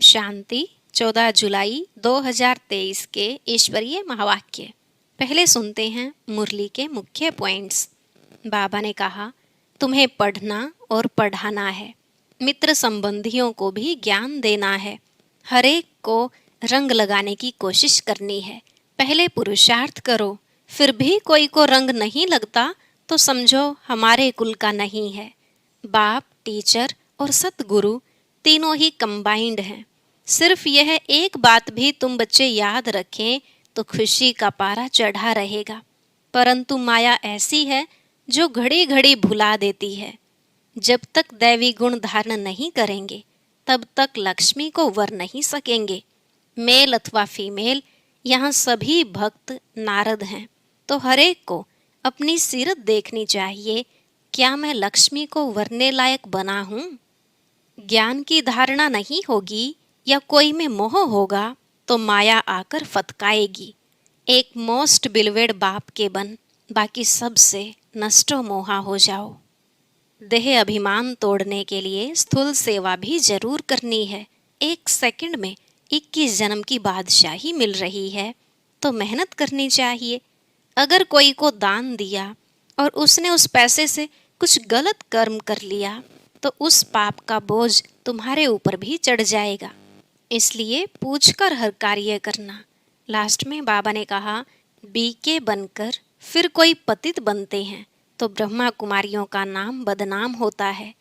शांति 14 जुलाई 2023 के ईश्वरीय महावाक्य। पहले सुनते हैं मुरली के मुख्य पॉइंट्स। बाबा ने कहा, तुम्हें पढ़ना और पढ़ाना है, मित्र संबंधियों को भी ज्ञान देना है, हरेक को रंग लगाने की कोशिश करनी है। पहले पुरुषार्थ करो, फिर भी कोई को रंग नहीं लगता तो समझो हमारे कुल का नहीं है। बाप, टीचर और सतगुरु तीनों ही कंबाइंड हैं। सिर्फ यह एक बात भी तुम बच्चे याद रखें तो खुशी का पारा चढ़ा रहेगा। परंतु माया ऐसी है जो घड़ी घड़ी भुला देती है। जब तक दैवी गुण धारण नहीं करेंगे तब तक लक्ष्मी को वर नहीं सकेंगे। मेल अथवा फीमेल, यहाँ सभी भक्त नारद हैं। तो हरेक को अपनी सीरत देखनी चाहिए। क्या मैं लक्ष्मी को वरने लायक बना हूँ? ज्ञान की धारणा नहीं होगी या कोई में मोह होगा तो माया आकर फतकाएगी। एक मोस्ट बिलवेड बाप के बन, बाकी सब से नष्टो मोहा हो जाओ। देह अभिमान तोड़ने के लिए स्थूल सेवा भी जरूर करनी है। एक सेकंड में 21 जन्म की बादशाही मिल रही है तो मेहनत करनी चाहिए। अगर कोई को दान दिया और उसने उस पैसे से कुछ गलत कर्म कर लिया तो उस पाप का बोझ तुम्हारे ऊपर भी चढ़ जाएगा। इसलिए पूछकर हर कार्य करना। लास्ट में बाबा ने कहा, बीके बनकर फिर कोई पतित बनते हैं तो ब्रह्मा कुमारियों का नाम बदनाम होता है।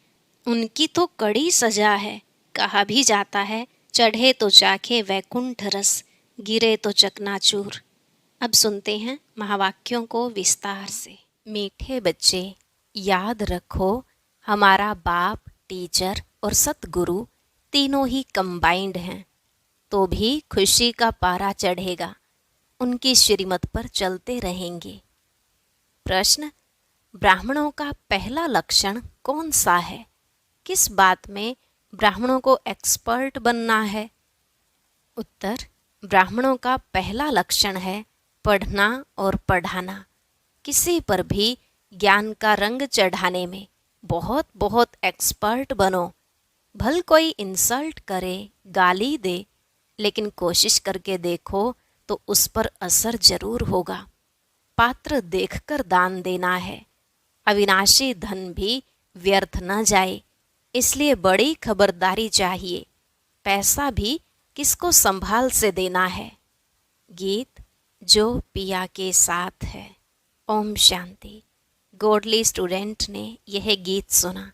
उनकी तो कड़ी सजा है। कहा भी जाता है, चढ़े तो चाखे वैकुंठ रस, गिरे तो चकनाचूर। अब सुनते हैं महावाक्यों को विस्तार से। मीठे बच्चे, याद रखो हमारा बाप, टीचर और सतगुरु तीनों ही कंबाइंड हैं, तो भी खुशी का पारा चढ़ेगा। उनकी श्रीमत पर चलते रहेंगे। प्रश्न, ब्राह्मणों का पहला लक्षण कौन सा है? किस बात में ब्राह्मणों को एक्सपर्ट बनना है? उत्तर, ब्राह्मणों का पहला लक्षण है पढ़ना और पढ़ाना। किसी पर भी ज्ञान का रंग चढ़ाने में बहुत बहुत एक्सपर्ट बनो। भल कोई इंसल्ट करे, गाली दे, लेकिन कोशिश करके देखो तो उस पर असर जरूर होगा। पात्र देखकर दान देना है। अविनाशी धन भी व्यर्थ न जाए, इसलिए बड़ी खबरदारी चाहिए। पैसा भी किसको संभाल से देना है। गीत जो पिया के साथ है। ओम शांति। गॉडली स्टूडेंट ने यह गीत सुना।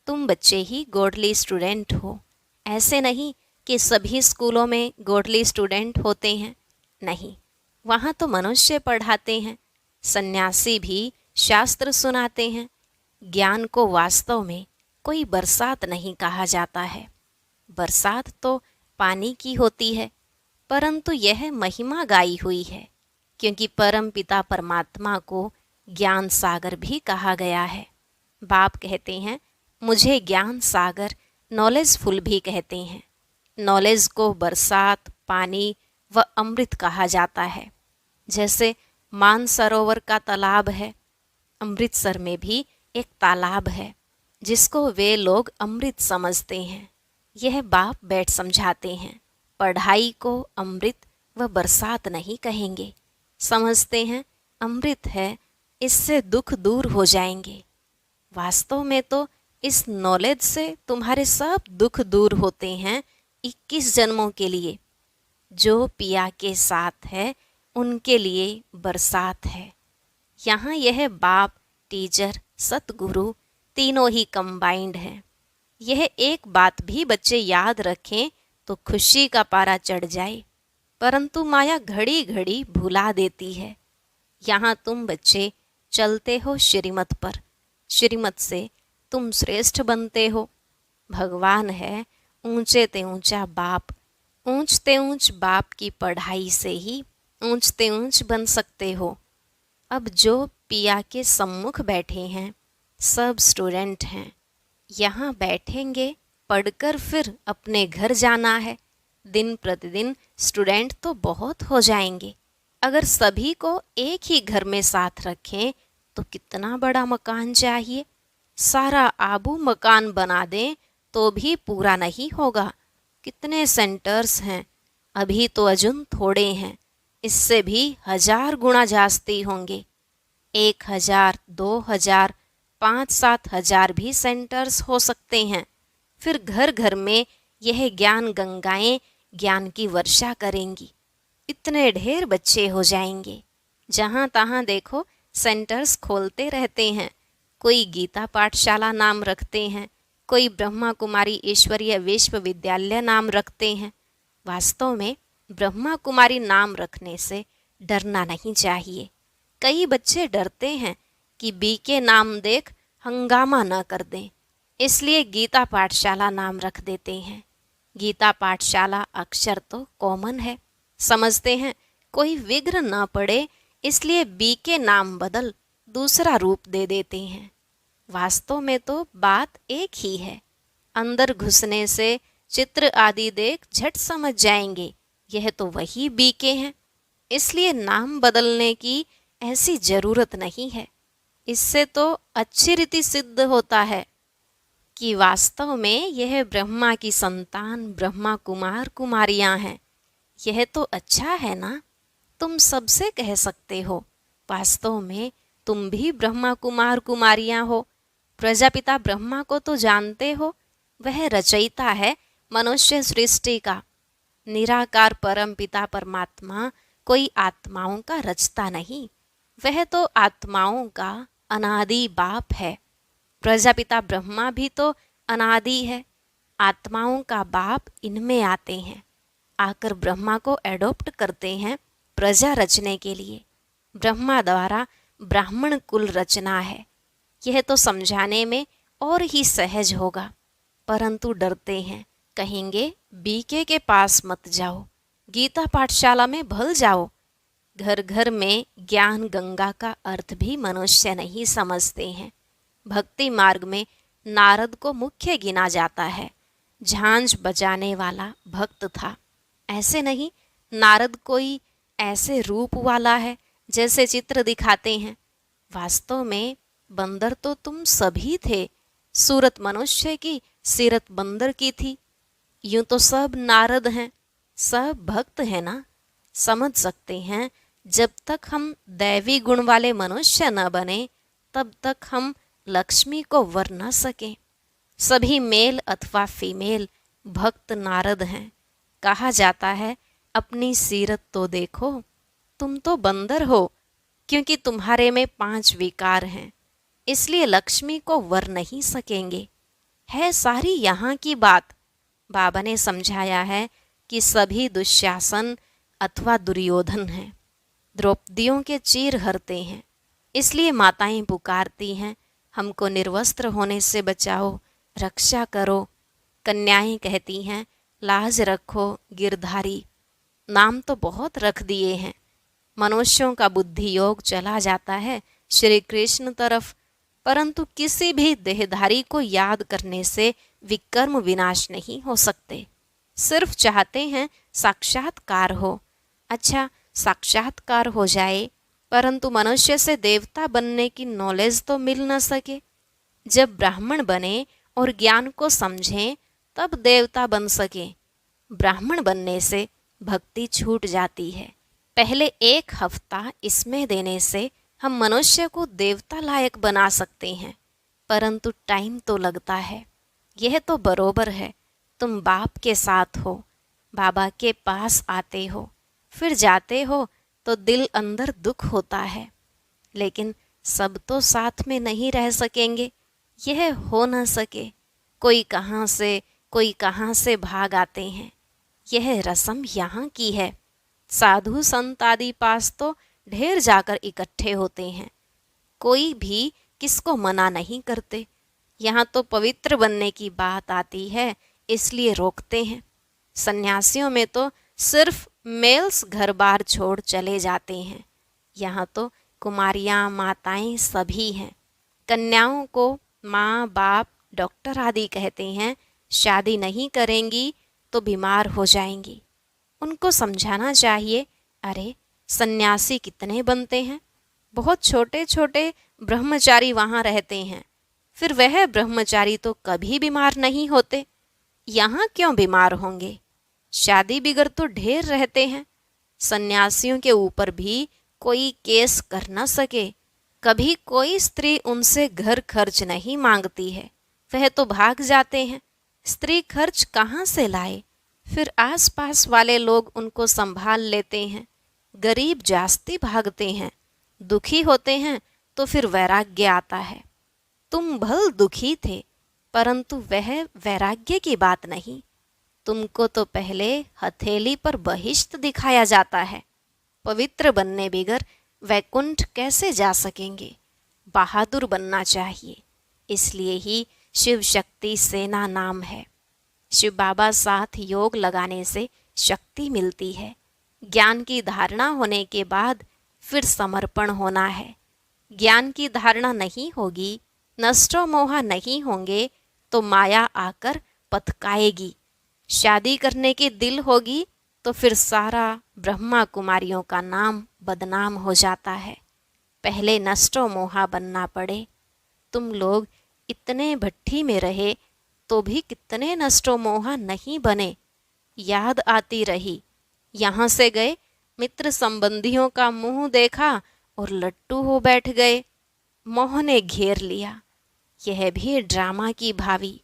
तुम बच्चे ही गॉडली स्टूडेंट हो। ऐसे नहीं कि सभी स्कूलों में गॉडली स्टूडेंट होते हैं। नहीं, वहाँ तो मनुष्य पढ़ाते हैं। सन्यासी भी शास्त्र सुनाते हैं। ज्ञान को वास्तव में कोई बरसात नहीं कहा जाता है। बरसात तो पानी की होती है, परंतु यह महिमा गाई हुई है, क्योंकि परम पिता परमात्मा को ज्ञान सागर भी कहा गया है। बाप कहते हैं, मुझे ज्ञान सागर, नॉलेज फुल भी कहते हैं। नॉलेज को बरसात, पानी व अमृत कहा जाता है। जैसे मानसरोवर का तालाब है, अमृतसर में भी एक तालाब है जिसको वे लोग अमृत समझते हैं। यह बाप बैठ समझाते हैं। पढ़ाई को अमृत व बरसात नहीं कहेंगे। समझते हैं अमृत है, इससे दुख दूर हो जाएंगे। वास्तव में तो इस नॉलेज से तुम्हारे सब दुख दूर होते हैं 21 जन्मों के लिए। जो पिया के साथ है उनके लिए बरसात है। यहाँ यह बाप, टीचर, सतगुरु तीनों ही कंबाइंड हैं। यह एक बात भी बच्चे याद रखें तो खुशी का पारा चढ़ जाए। परंतु माया घड़ी घड़ी भुला देती है। यहाँ तुम बच्चे चलते हो श्रीमत पर। श्रीमत से तुम श्रेष्ठ बनते हो। भगवान है ऊंचे ते ऊंचा बाप। ऊंचते ऊंच बाप की पढ़ाई से ही ऊंचते ऊंच बन सकते हो। अब जो पिया के सम्मुख बैठे हैं सब स्टूडेंट हैं। यहाँ बैठेंगे, पढ़कर फिर अपने घर जाना है। दिन प्रतिदिन स्टूडेंट तो बहुत हो जाएंगे। अगर सभी को एक ही घर में साथ रखें तो कितना बड़ा मकान चाहिए। सारा आबू मकान बना दें तो भी पूरा नहीं होगा। कितने सेंटर्स हैं, अभी तो अजुन थोड़े हैं, इससे भी 1000 गुना जास्ती होंगे। 1000, 2000, 5-7 हजार भी सेंटर्स हो सकते हैं। फिर घर घर में यह ज्ञान गंगाएं ज्ञान की वर्षा करेंगी। इतने ढेर बच्चे हो जाएंगे। जहाँ तहाँ देखो सेंटर्स खोलते रहते हैं। कोई गीता पाठशाला नाम रखते हैं, कोई ब्रह्मा कुमारी ईश्वरीय विश्वविद्यालय नाम रखते हैं। वास्तव में ब्रह्मा कुमारी नाम रखने से डरना नहीं चाहिए। कई बच्चे डरते हैं कि बी के नाम देख हंगामा न कर दें, इसलिए गीता पाठशाला नाम रख देते हैं। गीता पाठशाला अक्षर तो कॉमन है, समझते हैं कोई विघ्न न पड़े, इसलिए बी के नाम बदल दूसरा रूप दे देते हैं। वास्तव में तो बात एक ही है। अंदर घुसने से चित्र आदि देख झट समझ जाएंगे यह तो वही बी के हैं, इसलिए नाम बदलने की ऐसी जरूरत नहीं है। इससे तो अच्छी रीति सिद्ध होता है कि वास्तव में यह ब्रह्मा की संतान ब्रह्मा कुमार कुमारियां हैं। यह तो अच्छा है ना, तुम सबसे कह सकते हो। वास्तव में तुम भी ब्रह्मा कुमार कुमारियां हो। प्रजापिता ब्रह्मा को तो जानते हो, वह रचयिता है मनुष्य सृष्टि का। निराकार परम पिता परमात्मा कोई आत्माओं का रचता नहीं, वह तो आत्माओं का अनादि बाप है। प्रजापिता ब्रह्मा भी तो अनादि है। आत्माओं का बाप इनमें आते हैं, आकर ब्रह्मा को एडॉप्ट करते हैं प्रजा रचने के लिए। ब्रह्मा द्वारा ब्राह्मण कुल रचना है। यह तो समझाने में और ही सहज होगा, परंतु डरते हैं, कहेंगे बीके के पास मत जाओ, गीता पाठशाला में भल जाओ। घर घर में ज्ञान गंगा का अर्थ भी मनुष्य नहीं समझते हैं। भक्ति मार्ग में नारद को मुख्य गिना जाता है। झांझ बजाने वाला भक्त था। ऐसे नहीं, नारद कोई ऐसे रूप वाला है जैसे चित्र दिखाते हैं। वास्तव में बंदर तो तुम सभी थे। सूरत मनुष्य की, सीरत बंदर की थी। यूं तो सब नारद हैं, सब भक्त हैं ना। समझ सकते हैं, जब तक हम दैवी गुण वाले मनुष्य न बने तब तक हम लक्ष्मी को वर न सकें। सभी मेल अथवा फीमेल भक्त नारद हैं। कहा जाता है अपनी सीरत तो देखो, तुम तो बंदर हो, क्योंकि तुम्हारे में 5 विकार हैं, इसलिए लक्ष्मी को वर नहीं सकेंगे। है सारी यहाँ की बात। बाबा ने समझाया है कि सभी दुशासन अथवा दुर्योधन हैं, द्रौपदियों के चीर हरते हैं। इसलिए माताएं पुकारती हैं, हमको निर्वस्त्र होने से बचाओ, रक्षा करो। कन्याएं कहती हैं, लाज रखो गिरधारी। नाम तो बहुत रख दिए हैं। मनुष्यों का बुद्धि योग चला जाता है श्री कृष्ण तरफ, परंतु किसी भी देहधारी को याद करने से विकर्म विनाश नहीं हो सकते। सिर्फ चाहते हैं साक्षात्कार हो। अच्छा, साक्षात्कार हो जाए, परंतु मनुष्य से देवता बनने की नॉलेज तो मिल न सके। जब ब्राह्मण बने और ज्ञान को समझें तब देवता बन सके। ब्राह्मण बनने से भक्ति छूट जाती है। पहले 1 हफ्ता इसमें देने से हम मनुष्य को देवता लायक बना सकते हैं, परंतु टाइम तो लगता है। यह तो बरोबर है, तुम बाप के साथ हो, बाबा के पास आते हो, फिर जाते हो तो दिल अंदर दुख होता है। लेकिन सब तो साथ में नहीं रह सकेंगे, यह हो न सके। कोई कहाँ से भाग आते हैं। यह रस्म यहाँ की है। साधु संत आदि पास तो ढेर जाकर इकट्ठे होते हैं। कोई भी किसको मना नहीं करते। यहाँ तो पवित्र बनने की बात आती है, इसलिए रोकते हैं। सन्यासियों में तो सिर्फ मेल्स घर बार छोड़ चले जाते हैं। यहाँ तो कुमारियाँ माताएं सभी हैं। कन्याओं को माँ बाप डॉक्टर आदि कहते हैं। शादी नहीं करेंगी तो बीमार हो जाएंगी। उनको समझाना चाहिए, अरे सन्यासी कितने बनते हैं, बहुत छोटे छोटे ब्रह्मचारी वहाँ रहते हैं, फिर वह ब्रह्मचारी तो कभी बीमार नहीं होते। यहाँ क्यों बीमार होंगे? शादी बिगर तो ढेर रहते हैं। सन्यासियों के ऊपर भी कोई केस कर न सके। कभी कोई स्त्री उनसे घर खर्च नहीं मांगती है, वह तो भाग जाते हैं। स्त्री खर्च कहाँ से लाए? फिर आसपास वाले लोग उनको संभाल लेते हैं। गरीब जास्ती भागते हैं। दुखी होते हैं तो फिर वैराग्य आता है। तुम भल दुखी थे, परंतु वह वैराग्य की बात नहीं। तुमको तो पहले हथेली पर बहिष्ट दिखाया जाता है। पवित्र बनने बिगर वैकुंठ कैसे जा सकेंगे? बहादुर बनना चाहिए। इसलिए ही शिव शक्ति सेना नाम है। शिव बाबा साथ योग लगाने से शक्ति मिलती है। ज्ञान की धारणा होने के बाद फिर समर्पण होना है। ज्ञान की धारणा नहीं होगी, नष्टो मोहा नहीं होंगे तो माया आकर पथकाएगी। शादी करने की दिल होगी तो फिर सारा ब्रह्मा कुमारियों का नाम बदनाम हो जाता है। पहले नष्टो मोहा बनना पड़े। तुम लोग इतने भट्ठी में रहे तो भी कितने नष्टो मोहा नहीं बने। याद आती रही। यहाँ से गए, मित्र संबंधियों का मुंह देखा और लट्टू हो बैठ गए। मोह ने घेर लिया। यह भी ड्रामा की भावी।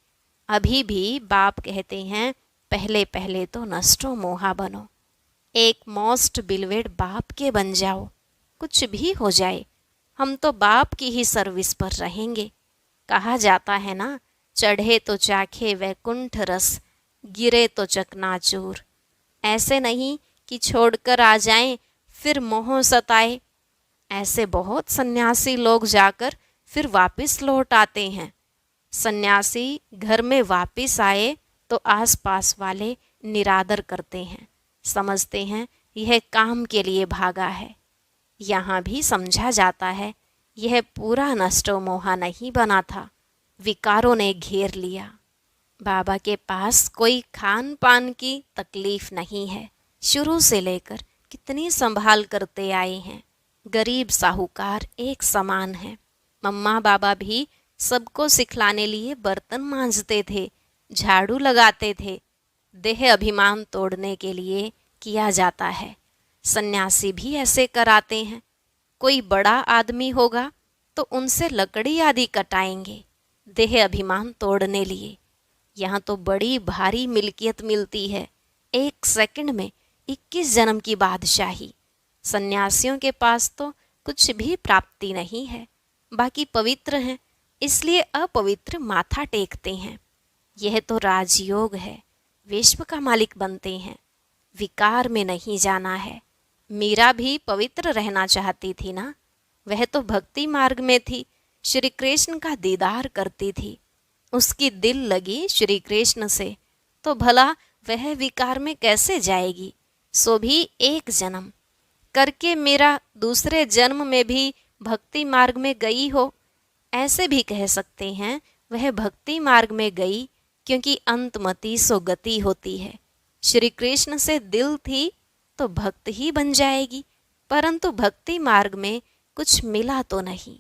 अभी भी बाप कहते हैं पहले पहले तो नष्टो मोहा बनो। एक मोस्ट बिलवेड बाप के बन जाओ। कुछ भी हो जाए, हम तो बाप की ही सर्विस पर रहेंगे। कहा जाता है ना, चढ़े तो चाखे वैकुंठ रस, गिरे तो चकनाचूर। ऐसे नहीं कि छोड़कर आ जाएं फिर मोह सताए। ऐसे बहुत सन्यासी लोग जाकर फिर वापस लौट आते हैं। सन्यासी घर में वापस आए तो आसपास वाले निरादर करते हैं, समझते हैं यह काम के लिए भागा है। यहाँ भी समझा जाता है यह पूरा नष्टो मोहा नहीं बना था, विकारों ने घेर लिया। बाबा के पास कोई खान पान की तकलीफ नहीं है। शुरू से लेकर कितनी संभाल करते आए हैं। गरीब साहूकार एक समान है। मम्मा बाबा भी सबको सिखलाने लिए बर्तन मांजते थे, झाड़ू लगाते थे। देह अभिमान तोड़ने के लिए किया जाता है। सन्यासी भी ऐसे कराते हैं। कोई बड़ा आदमी होगा तो उनसे लकड़ी आदि कटाएंगे, देह अभिमान तोड़ने लिए। यहाँ तो बड़ी भारी मिल्कियत मिलती है। एक सेकंड में 21 जन्म की बादशाही। सन्यासियों के पास तो कुछ भी प्राप्ति नहीं है। बाकी पवित्र हैं, इसलिए अपवित्र माथा टेकते हैं। यह तो राजयोग है। विश्व का मालिक बनते हैं। विकार में नहीं जाना है। मीरा भी पवित्र रहना चाहती थी ना। वह तो भक्ति मार्ग में थी, श्री कृष्ण का दीदार करती थी। उसकी दिल लगी श्री कृष्ण से, तो भला वह विकार में कैसे जाएगी? सो भी एक जन्म करके मेरा दूसरे जन्म में भी भक्ति मार्ग में गई हो। ऐसे भी कह सकते हैं वह भक्ति मार्ग में गई क्योंकि अंतमति सो गति होती है। श्री कृष्ण से दिल थी तो भक्त ही बन जाएगी, परंतु भक्ति मार्ग में कुछ मिला तो नहीं।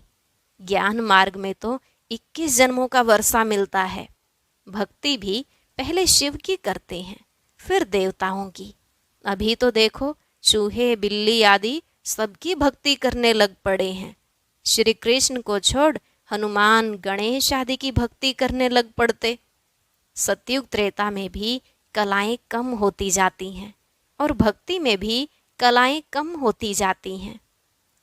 ज्ञान मार्ग में तो 21 जन्मों का वर्षा मिलता है। भक्ति भी पहले शिव की करते हैं, फिर देवताओं की। अभी तो देखो चूहे बिल्ली आदि सबकी भक्ति करने लग पड़े हैं। श्री कृष्ण को छोड़ हनुमान गणेश आदि की भक्ति करने लग पड़ते। सतयुग त्रेता में भी कलाएं कम होती जाती हैं और भक्ति में भी कलाएं कम होती जाती हैं।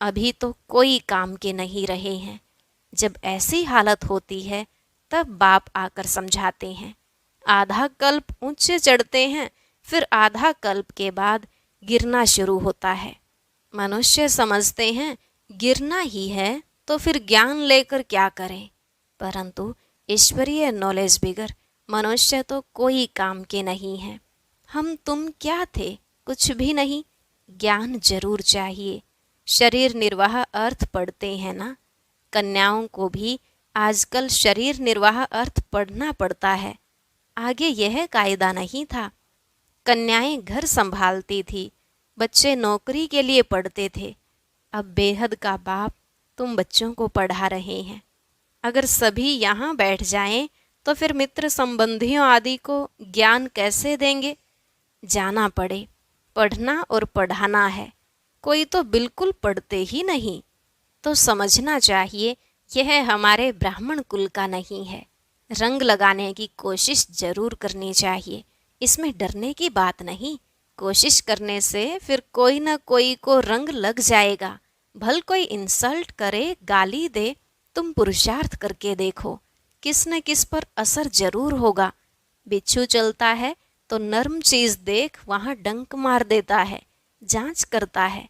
अभी तो कोई काम के नहीं रहे हैं। जब ऐसी हालत होती है तब बाप आकर समझाते हैं। आधा कल्प ऊंचे चढ़ते हैं, फिर आधा कल्प के बाद गिरना शुरू होता है। मनुष्य समझते हैं गिरना ही है तो फिर ज्ञान लेकर क्या करें, परंतु ईश्वरीय नॉलेज बिगर मनुष्य तो कोई काम के नहीं है। हम तुम क्या थे? कुछ भी नहीं। ज्ञान जरूर चाहिए। शरीर निर्वाह अर्थ पढ़ते हैं ना। कन्याओं को भी आजकल शरीर निर्वाह अर्थ पढ़ना पड़ता है। आगे यह कायदा नहीं था। कन्याएं घर संभालती थी, बच्चे नौकरी के लिए पढ़ते थे। अब बेहद का बाप तुम बच्चों को पढ़ा रहे हैं। अगर सभी यहाँ बैठ जाएं तो फिर मित्र संबंधियों आदि को ज्ञान कैसे देंगे? जाना पड़े, पढ़ना और पढ़ाना है। कोई तो बिल्कुल पढ़ते ही नहीं। तो समझना चाहिए यह हमारे ब्राह्मण कुल का नहीं है। रंग लगाने की कोशिश जरूर करनी चाहिए, इसमें डरने की बात नहीं। कोशिश करने से फिर कोई न कोई को रंग लग जाएगा। भल कोई इंसल्ट करे, गाली दे, तुम पुरुषार्थ करके देखो, किस न किस पर असर जरूर होगा। बिच्छू चलता है तो नर्म चीज देख वहां डंक मार देता है, जांच करता है।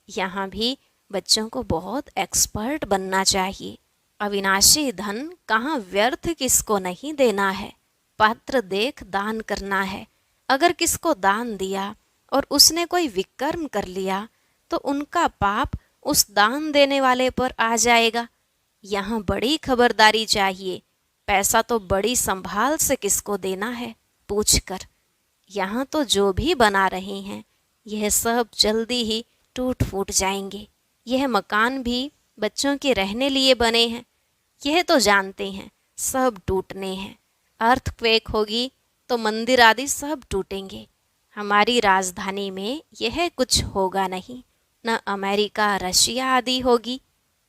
यहाँ भी बच्चों को बहुत एक्सपर्ट बनना चाहिए। अविनाशी धन कहाँ व्यर्थ किसको नहीं देना है। पात्र देख दान करना है। अगर किसको दान दिया और उसने कोई विकर्म कर लिया तो उनका पाप उस दान देने वाले पर आ जाएगा। यहाँ बड़ी खबरदारी चाहिए। पैसा तो बड़ी संभाल से किसको देना है, पूछ कर। यहाँ तो जो भी बना रहे हैं यह सब जल्दी ही टूट फूट जाएंगे। यह मकान भी बच्चों के रहने लिए बने हैं, यह तो जानते हैं सब टूटने हैं। अर्थक्वेक होगी तो मंदिर आदि सब टूटेंगे। हमारी राजधानी में यह कुछ होगा नहीं, न अमेरिका रशिया आदि होगी।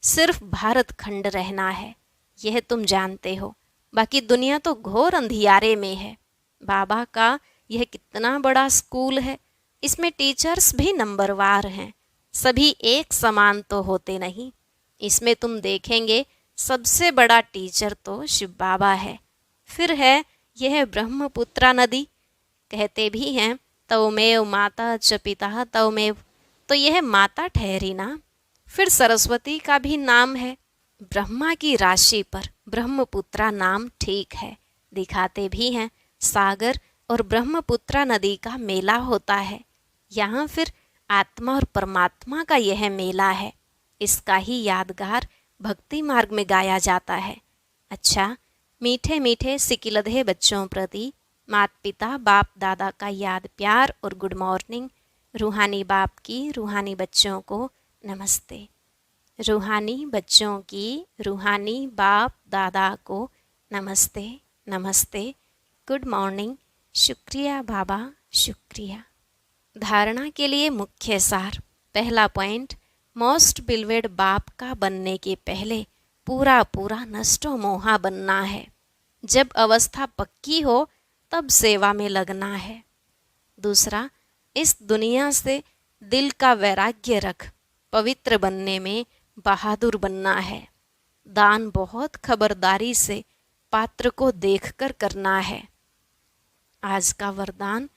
सिर्फ भारत खंड रहना है, यह तुम जानते हो। बाकी दुनिया तो घोर अंधियारे में है। बाबा का यह कितना बड़ा स्कूल है, इसमें टीचर्स भी नंबरवार हैं। सभी एक समान तो होते नहीं। इसमें तुम देखेंगे सबसे बड़ा टीचर तो शिव बाबा है। फिर है यह ब्रह्मपुत्रा नदी। कहते भी हैं तवमेव माता च पिता तवमेव, तो यह माता ठहरी ना। फिर सरस्वती का भी नाम है। ब्रह्मा की राशि पर ब्रह्मपुत्रा नाम ठीक है। दिखाते भी हैं सागर और ब्रह्मपुत्रा नदी का मेला होता है। यहाँ फिर आत्मा और परमात्मा का यह मेला है। इसका ही यादगार भक्ति मार्ग में गाया जाता है। अच्छा, मीठे मीठे सिकिलधे बच्चों प्रति माता पिता बाप दादा का याद प्यार और गुड मॉर्निंग। रूहानी बाप की रूहानी बच्चों को नमस्ते। रूहानी बच्चों की रूहानी बाप दादा को नमस्ते नमस्ते, गुड मॉर्निंग, शुक्रिया बाबा शुक्रिया। धारणा के लिए मुख्य सार। पहला पॉइंट, मोस्ट बिलवेड बाप का बनने के पहले पूरा पूरा नष्टो मोहा बनना है। जब अवस्था पक्की हो तब सेवा में लगना है। दूसरा, इस दुनिया से दिल का वैराग्य रख, पवित्र बनने में बहादुर बनना है। दान बहुत खबरदारी से पात्र को देखकर करना है। आज का वरदान,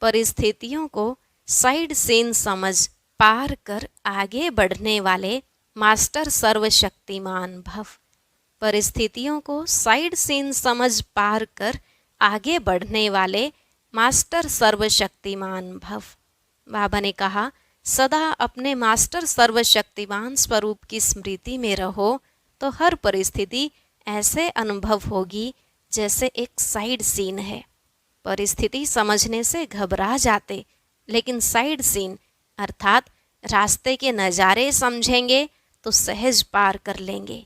परिस्थितियों को साइड सीन समझ पार कर आगे बढ़ने वाले मास्टर सर्वशक्तिमान भव। परिस्थितियों को साइड सीन समझ पार कर आगे बढ़ने वाले मास्टर सर्वशक्तिमान भव। बाबा ने कहा सदा अपने मास्टर सर्वशक्तिमान स्वरूप की स्मृति में रहो तो हर परिस्थिति ऐसे अनुभव होगी जैसे एक साइड सीन है। परिस्थिति समझने से घबरा जाते, लेकिन साइड सीन अर्थात रास्ते के नज़ारे समझेंगे तो सहज पार कर लेंगे।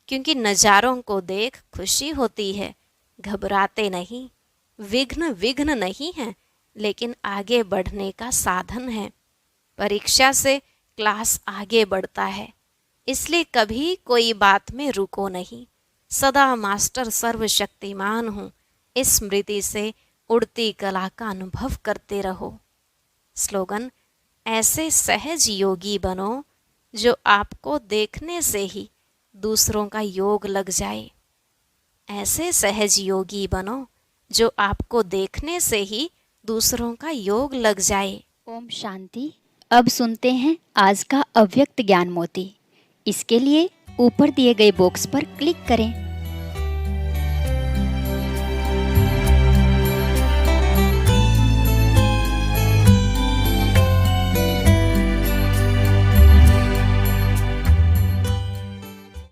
क्योंकि नज़ारों को देख खुशी होती है, घबराते नहीं। विघ्न विघ्न नहीं है, लेकिन आगे बढ़ने का साधन है। परीक्षा से क्लास आगे बढ़ता है, इसलिए कभी कोई बात में रुको नहीं। सदा मास्टर सर्वशक्तिमान हूँ इस स्मृति से उड़ती कला का अनुभव करते रहो। स्लोगन, ऐसे सहज योगी बनो जो आपको देखने से ही दूसरों का योग लग जाए। ऐसे सहज योगी बनो जो आपको देखने से ही दूसरों का योग लग जाए। ओम शांति। अब सुनते हैं आज का अव्यक्त ज्ञान मोती। इसके लिए ऊपर दिए गए बॉक्स पर क्लिक करें।